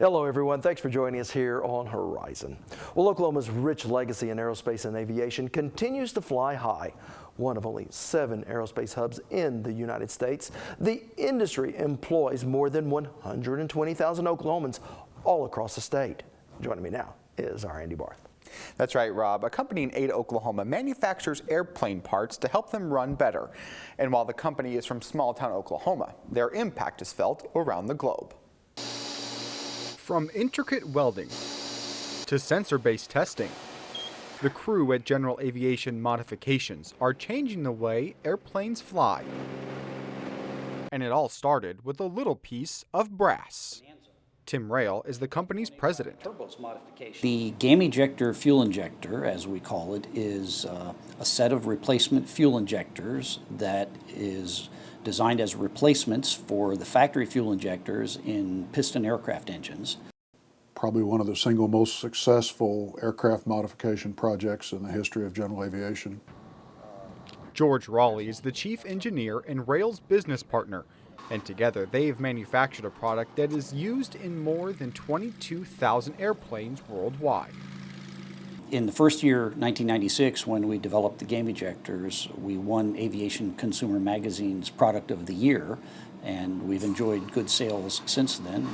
Hello everyone, thanks for joining us here on Horizon. Well, Oklahoma's rich legacy in aerospace and aviation continues to fly high. One of only 7 aerospace hubs in the United States, the industry employs more than 120,000 Oklahomans all across the state. Joining me now is our Andy Barth. That's right, Rob. A company in Ada, Oklahoma manufactures airplane parts to help them run better. And while the company is from small-town Oklahoma, their impact is felt around the globe. From intricate welding to sensor-based testing, the crew at General Aviation Modifications are changing the way airplanes fly. And it all started with a little piece of brass. Tim Rail is the company's president. The GAMIjector fuel injector, as we call it, is a set of replacement fuel injectors that is designed as replacements for the factory fuel injectors in piston aircraft engines. Probably one of the single most successful aircraft modification projects in the history of general aviation. George Raleigh is the chief engineer and Rail's business partner, and together they've manufactured a product that is used in more than 22,000 airplanes worldwide. In the first year, 1996, when we developed the GAMIjectors, we won Aviation Consumer Magazine's Product of the Year, and we've enjoyed good sales since then.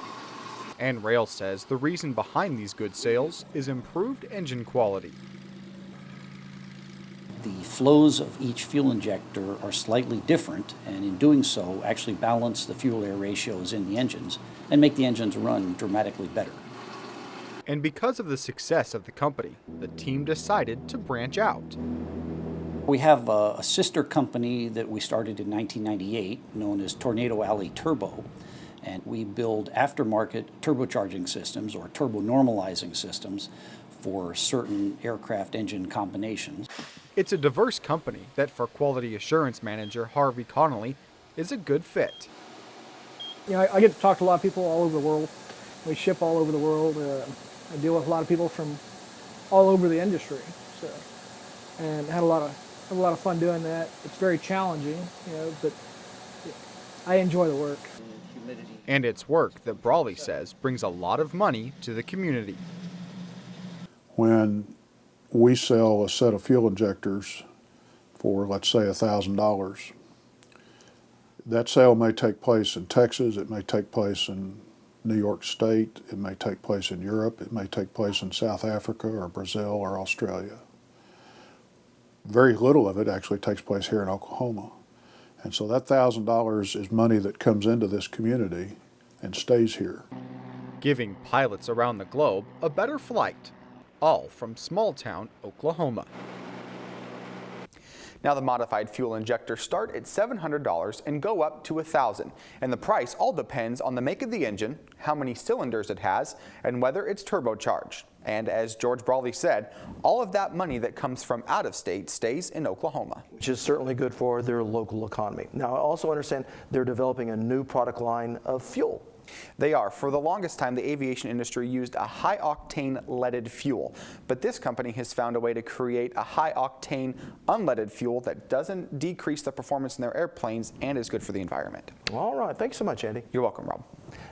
And Rail says the reason behind these good sales is improved engine quality. The flows of each fuel injector are slightly different, and in doing so, actually balance the fuel-air ratios in the engines and make the engines run dramatically better. And because of the success of the company, the team decided to branch out. We have a sister company that we started in 1998 known as Tornado Alley Turbo, and we build aftermarket turbocharging systems or turbo normalizing systems for certain aircraft engine combinations. It's a diverse company that for quality assurance manager Harvey Connolly is a good fit. You know, I get to talk to a lot of people all over the world. We ship all over the world. I deal with a lot of people from all over the industry, and had a lot of fun doing that. It's very challenging, but I enjoy the work. And it's work that Brawley says brings a lot of money to the community. When we sell a set of fuel injectors for, let's say, $1,000, that sale may take place in Texas, it may take place in New York State, it may take place in Europe, it may take place in South Africa or Brazil or Australia. Very little of it actually takes place here in Oklahoma. And so that $1,000 is money that comes into this community and stays here. Giving pilots around the globe a better flight, all from small-town Oklahoma. Now the modified fuel injectors start at $700 and go up to $1,000. And the price all depends on the make of the engine, how many cylinders it has, and whether it's turbocharged. And as George Brawley said, all of that money that comes from out of state stays in Oklahoma. Which is certainly good for their local economy. Now, I also understand they're developing a new product line of fuel. They are. For the longest time, the aviation industry used a high-octane leaded fuel. But this company has found a way to create a high-octane unleaded fuel that doesn't decrease the performance in their airplanes and is good for the environment. All right. Thanks so much, Andy. You're welcome, Rob.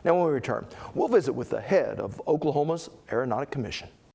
Now, when we return, we'll visit with the head of Oklahoma's Aeronautic Commission.